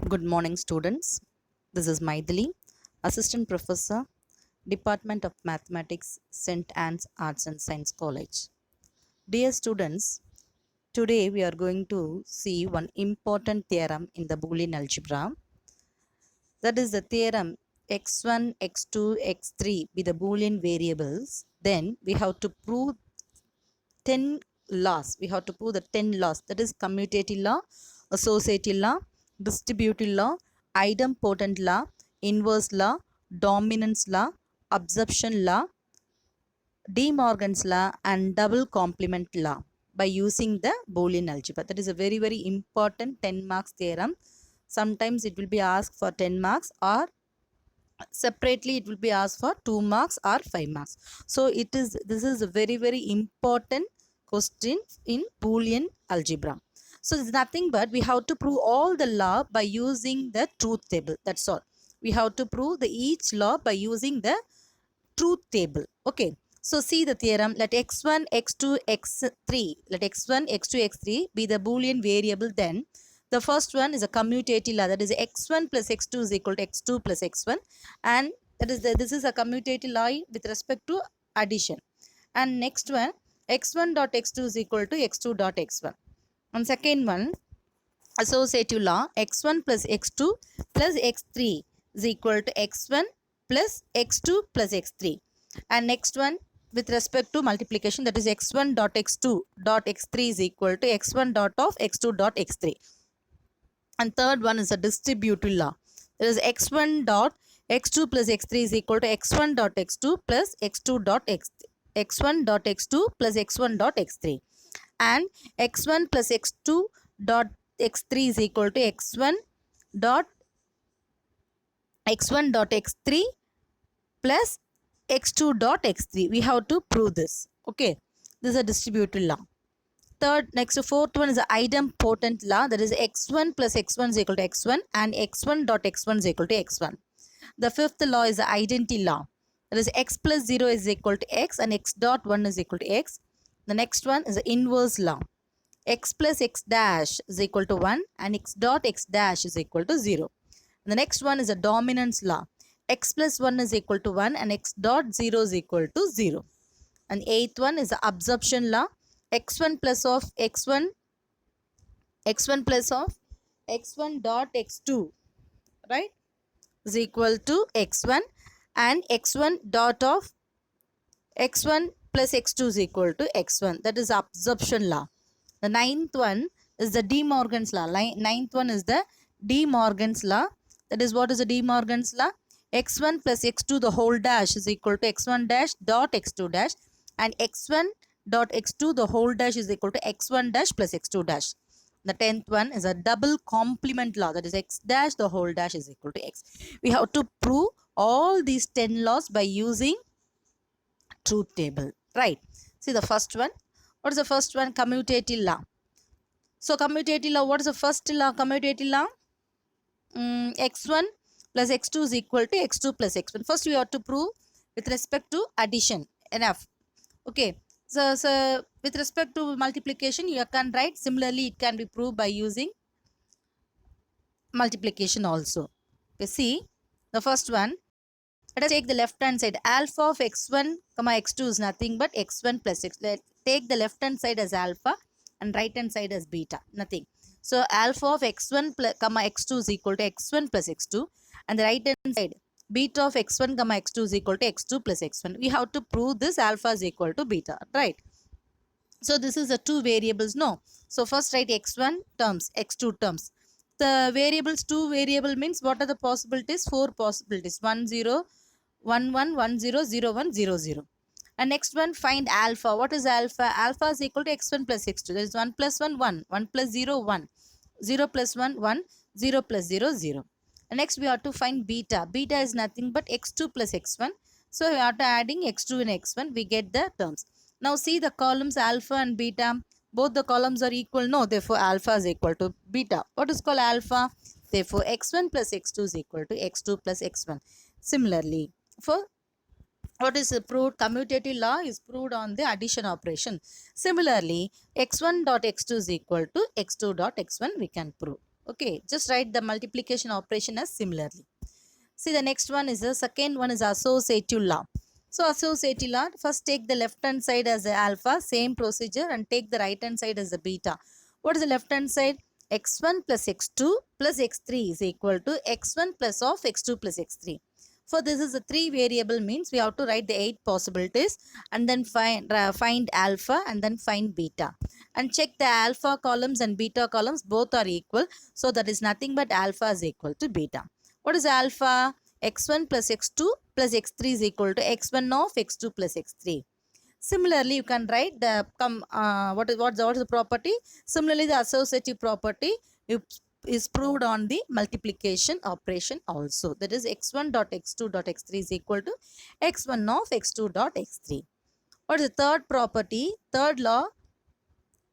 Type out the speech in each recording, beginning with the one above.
Good morning, students. This is Maithili, Assistant Professor, Department of Mathematics, St. Anne's Arts and Science College. Dear students, today we are going to see one important theorem in the Boolean algebra. That is the theorem x1, x2, x3 be the Boolean variables. Then we have to prove 10 laws. We have to prove the 10 laws. That is commutative law, associative law, distributive law, idempotent law, inverse law, dominance law, absorption law, De Morgan's law, and double complement law by using the Boolean algebra. That is a very, very important 10 marks theorem. Sometimes it will be asked for 10 marks, or separately it will be asked for 2 marks or 5 marks. So this is a very, very important question in Boolean algebra. So it's nothing but we have to prove all the law by using the truth table. That's all. We have to prove each law by using the truth table. Okay. So see the theorem. Let x1, x2, x3, let x1, x2, x3 be the Boolean variable. Then the first one is a commutative law, that is x1 plus x2 is equal to x2 plus x1, and that is this is a commutative law with respect to addition. And next one, x1 dot x2 is equal to x2 dot x1. And second one, associative law, x1 plus x2 plus x3 is equal to x1 plus x2 plus x3. And next one, with respect to multiplication, that is x1 dot x2 dot x3 is equal to x1 dot of x2 dot x3. And third one is a distributive law. There is x1 dot x2 plus x3 is equal to x1 dot x2 plus x2 dot x1 dot x2 plus x1 dot x3. And x1 plus x2 dot x3 is equal to x1 dot x3 plus x2 dot x3. We have to prove this. Okay, this is a distributive law. Fourth one is the idempotent law, that is x1 plus x1 is equal to x1 and x1 dot x1 is equal to x1. The fifth law is the identity law, that is x plus 0 is equal to x and x dot 1 is equal to x. The next one is the inverse law, x plus x dash is equal to 1 and x dot x dash is equal to 0. And the next one is the dominance law, x plus 1 is equal to 1 and x dot 0 is equal to 0. And eighth one is the absorption law, x1 plus of x1 plus of x1 dot x2, right, is equal to x1 and x1 dot of x1 plus x2 is equal to x1. That is absorption law. The ninth one is the De Morgan's law. Ninth one is the De Morgan's law. That is, what is the De Morgan's law? x1 plus x2 the whole dash is equal to x1 dash dot x2 dash, and x1 dot x2 the whole dash is equal to x1 dash plus x2 dash. The 10th one is a double complement law, that is x dash the whole dash is equal to x. We have to prove all these 10 laws by using truth table, right? See the first one. What is the first one? Commutative law. So commutative law, what is the first law? Commutative law, x1 plus x2 is equal to x2 plus x1. First we have to prove with respect to addition. Enough. Okay. So with respect to multiplication, you can write similarly. It can be proved by using multiplication also. You see the first one. Let us take the left hand side. Alpha of x1 comma x2 is nothing but x1 plus x. Take the left hand side as alpha and right hand side as beta. Nothing. So alpha of x1 plus, comma x2 is equal to x1 plus x2, and the right hand side beta of x1 comma x2 is equal to x2 plus x1. We have to prove this alpha is equal to beta, right? So this is the two variables, no? So first write x1 terms, x2 terms. The variables, two variable means what are the possibilities? 4 possibilities. 1 0 1 1 1 0 0 1 0 0. And next one, find alpha. What is alpha? Alpha is equal to x1 plus x2. That is 1 plus 1 1, 1 plus 0 1, 0 plus 1 1, 0 plus 0 0. And next we have to find beta. Beta is nothing but x2 plus x1. So we have to adding x2 and x1, we get the terms. Now see the columns alpha and beta. Both the columns are equal. No, therefore alpha is equal to beta. What is called alpha? Therefore x1 plus x2 is equal to x2 plus x1. Similarly, for what is proved? Commutative law is proved on the addition operation. Similarly, x1 dot x2 is equal to x2 dot x1 we can prove. Okay, just write the multiplication operation as similarly. See, the next one is the second one is associative law. So associative law, first take the left hand side as the alpha, same procedure, and take the right hand side as the beta. What is the left hand side? X1 plus X2 plus X3 is equal to X1 plus of X2 plus X3. For this is a 3 variable means we have to write the 8 possibilities and then find alpha and then find beta. And check the alpha columns and beta columns, both are equal. So that is nothing but alpha is equal to beta. What is alpha? X1 plus X2 plus X3 is equal to X1 of X2 plus X3. Similarly, you can write the what is the property? Similarly, the associative property is proved on the multiplication operation also. That is x1 dot x2 dot x3 is equal to x1 of x2 dot x3. What is the third property? Third law,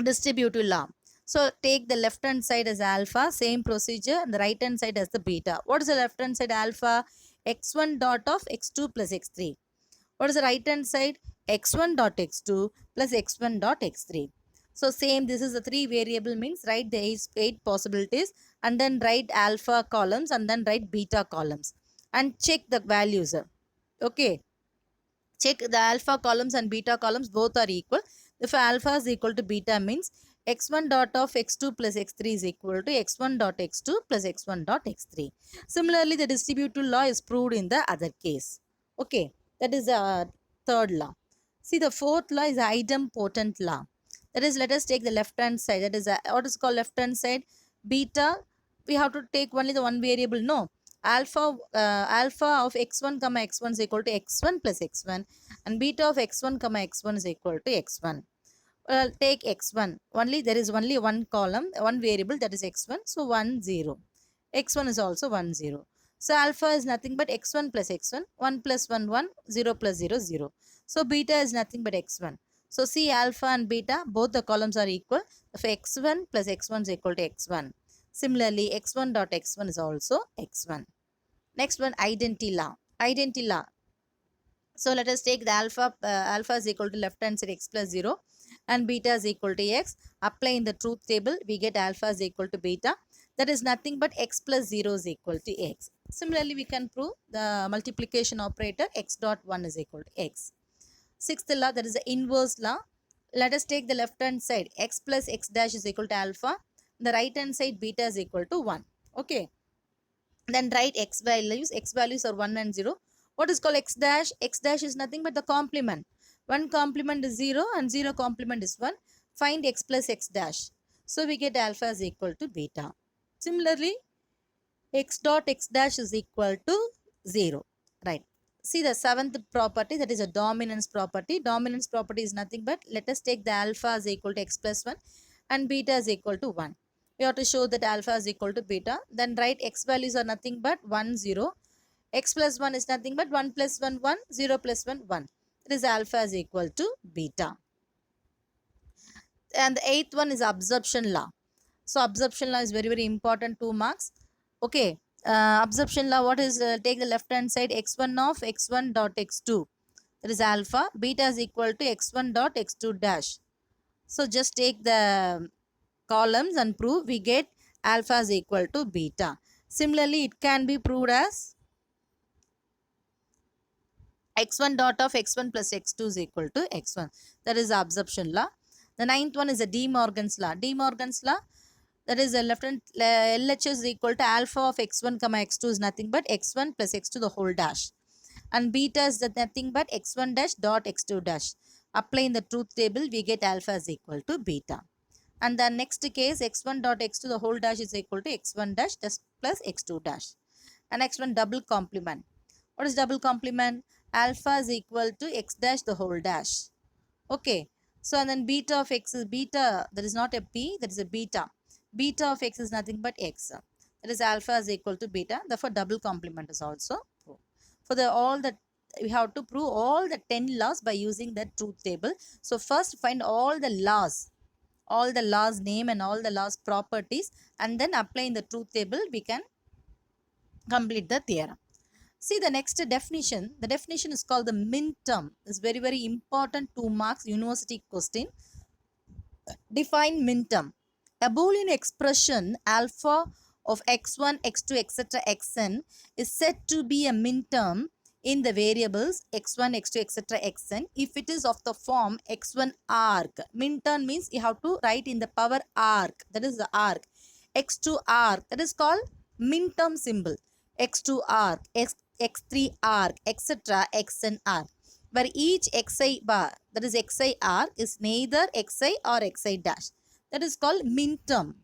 distributive law. So take the left hand side as alpha, same procedure, and the right hand side as the beta. What is the left hand side alpha? X1 dot of x2 plus x3. What is the right hand side? X1 dot x2 plus x1 dot x3. So same, this is the 3 variable means write the 8 possibilities and then write alpha columns and then write beta columns and check the values. Okay. Check the alpha columns and beta columns, both are equal. If alpha is equal to beta means x1 dot of x2 plus x3 is equal to x1 dot x2 plus x1 dot x3. Similarly, the distributive law is proved in the other case. Okay, that is the third law. See, the fourth law is the idempotent law. That is, let us take the left hand side. That is what is called left hand side? Beta. We have to take only the one variable. No, alpha of x1 comma x1 is equal to x1 plus x1 and beta of x1 comma x1 is equal to x1. Take x1 only, there is only one column, one variable, that is x1, so 1 0. X1 is also 1 0. So alpha is nothing but x1 plus x1, 1 plus 1 1, 0 plus 0 0. So beta is nothing but x1. So see, alpha and beta, both the columns are equal. If x1 plus x1 is equal to x1. Similarly, x1 dot x1 is also x1. Next one, identity law. Identity law. So let us take the alpha. Alpha is equal to left hand side x plus 0 and beta is equal to x. Apply in the truth table, we get alpha is equal to beta. That is nothing but x plus 0 is equal to x. Similarly, we can prove the multiplication operator x dot 1 is equal to x. Sixth law, that is the inverse law. Let us take the left hand side, x plus x dash is equal to alpha. The right hand side, beta is equal to 1. Okay. Then write x values. X values are 1 and 0. What is called x dash? X dash is nothing but the complement. 1 complement is 0 and 0 complement is 1. Find x plus x dash. So we get alpha is equal to beta. Similarly, x dot x dash is equal to 0. Right. See the seventh property, that is a dominance property. Dominance property is nothing but, let us take the alpha is equal to x plus 1 and beta is equal to 1. We have to show that alpha is equal to beta. Then write x values are nothing but 1 0. X plus 1 is nothing but 1 plus 1 1, 0 plus 1 1. That is alpha is equal to beta. And the eighth one is absorption law. So absorption law is very, very important, 2 marks. Okay. Absorption law, what is, take the left hand side, x1 of x1 dot x2. That is alpha. Beta is equal to x1 dot x2 dash. So just take the columns and prove, we get alpha is equal to beta. Similarly, it can be proved as x1 dot of x1 plus x2 is equal to x1. That is the absorption law. The ninth one is the De Morgan's law. De Morgan's law, that is the left hand LHS is equal to alpha of x1 comma x2 is nothing but x1 plus x2 the whole dash. And beta is nothing but x1 dash dot x2 dash. Apply in the truth table, we get alpha is equal to beta. And the next case, x1 dot x2 the whole dash is equal to x1 dash plus x2 dash. And next one, double complement. What is double complement? Alpha is equal to x dash the whole dash. Okay. So and then beta of x is beta. That is not a p, that is a beta. Beta of x is nothing but x. That is alpha is equal to beta. Therefore, double complement is also proved. For the all that, we have to prove all the 10 laws by using the truth table. So first find all the laws name and all the laws properties, and then apply in the truth table, we can complete the theorem. See the next definition. The definition is called the min term. It's very, very important, 2 marks university question. Define min term. A Boolean expression alpha of x1, x2, etc. xn is said to be a minterm in the variables x1, x2, etc. xn if it is of the form x1 arc. Minterm means you have to write in the power arc, that is the arc. x2 arc, that is called minterm symbol. x2 arc, x3 arc, etc. xn arc, where each xi bar, that is xi arc, is neither xi or xi dash. That is called minterm.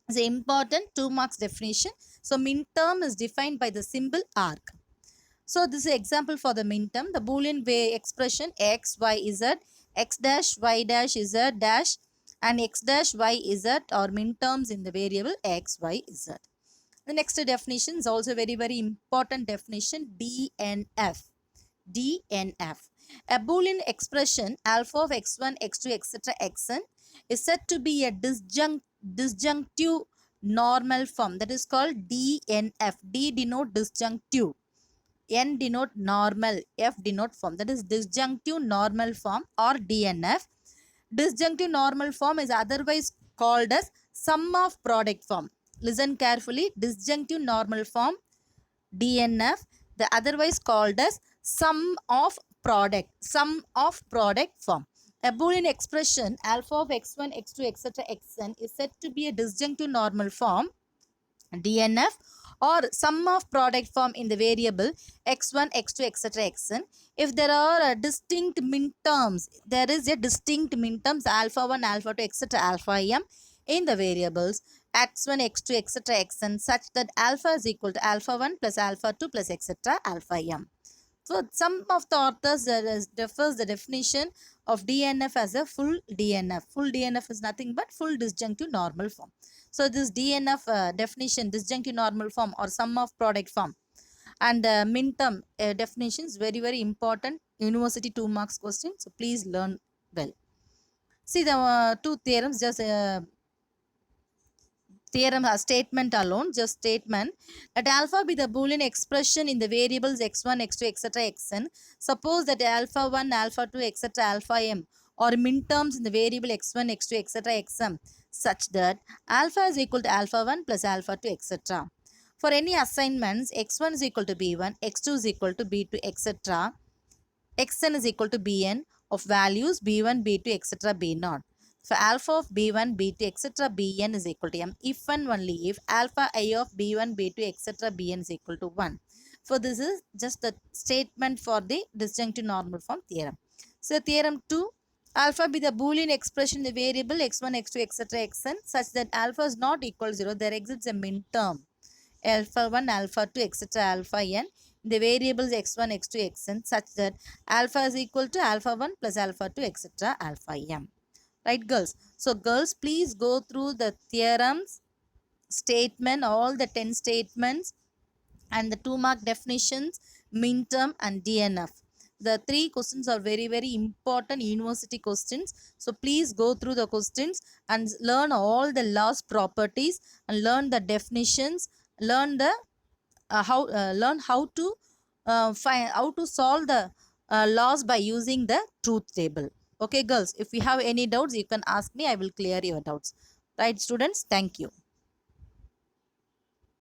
It's an important 2 marks definition. So minterm is defined by the symbol arc. So this is an example for the minterm. The Boolean way expression x, y, z, x dash, y dash, z dash and x dash, y, z are minterms in the variable x, y, z. The next definition is also very important definition, DNF. DNF. A Boolean expression alpha of x1, x2, etc. xn is said to be a disjunctive normal form. That is called DNF. D denote disjunctive. N denote normal, F denote form. That is disjunctive normal form or DNF. Disjunctive normal form is otherwise called as sum of product form. Listen carefully. Disjunctive normal form DNF, the otherwise called as sum of product form. A Boolean expression alpha of x1, x2, etc. xn is said to be a disjunctive normal form DNF or sum of product form in the variable x1, x2, etc. xn if there are distinct minterms. There is a distinct minterms alpha 1, alpha 2, etc. alpha m in the variables x1, x2, etc. xn such that alpha is equal to alpha 1 plus alpha 2 plus etc. alpha m. So some of the authors differs the definition of DNF as a full DNF. Full DNF is nothing but full disjunctive normal form. So this DNF definition, disjunctive normal form or sum of product form, and minterm definition is very important university 2 marks question. So please learn well. See the two theorems, just theorem statement alone, just statement. Let alpha be the Boolean expression in the variables x1, x2, etc. xn. Suppose that alpha 1, alpha 2, etc. alpha m or minterms in the variable x1, x2, etc. xm such that alpha is equal to alpha 1 plus alpha 2, etc. For any assignments, x1 is equal to b1, x2 is equal to b2, etc. xn is equal to bn of values b1, b2, etc. b0. For alpha of b1, b2, etc. bn is equal to m if and only if alpha I of b1, b2, etc. bn is equal to 1. So this is just the statement for the disjunctive normal form theorem. So theorem 2, alpha be the Boolean expression in the variable x1, x2, etc. xn such that alpha is not equal to 0. There exists a minterm alpha 1, alpha 2, etc. alpha n in the variables x1, x2, xn such that alpha is equal to alpha 1 plus alpha 2, etc. alpha m. Right, girls? So girls, please go through the theorems, statement, all the 10 statements and the 2 mark definitions, minterm and DNF. The 3 questions are very important university questions. So please go through the questions and learn all the laws properties and learn the definitions, learn the how to solve the laws by using the truth table. Okay girls, if you have any doubts you can ask me, I will clear your doubts. Right students, thank you.